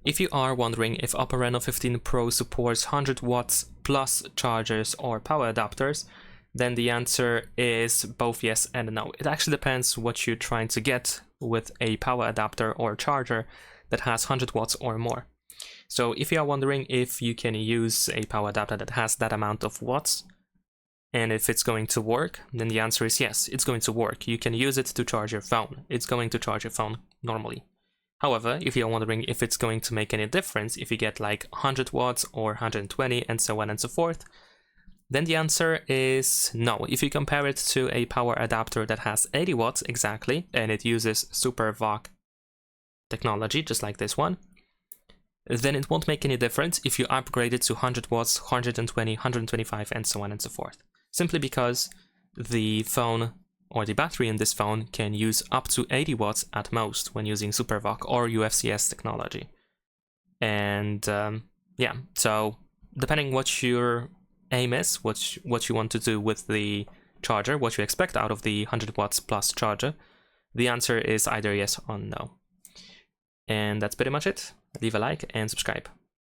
If you are wondering if OPPO Reno 15 Pro supports 100 watts plus chargers or power adapters, then the answer is both yes and no. It actually depends what you're trying to get with a power adapter or charger that has 100 watts or more. So if you are wondering if you can use a power adapter that has that amount of watts, and if it's going to work, then the answer is yes, it's going to work. You can use it to charge your phone. It's going to charge your phone normally. However, if you're wondering if it's going to make any difference if you get like 100 watts or 120 and so on and so forth, then the answer is no. If you compare it to a power adapter that has 80 watts exactly, and it uses Super VOC technology, just like this one, then it won't make any difference if you upgrade it to 100 watts, 120, 125, and so on and so forth. Simply because the phone, or the battery in this phone, can use up to 80 watts at most when using Super VOC or UFCS technology. And yeah, so depending what your aim is, what you want to do with the charger, what you expect out of the 100 watts plus charger, the answer is either yes or no. And that's pretty much it. Leave a like and subscribe.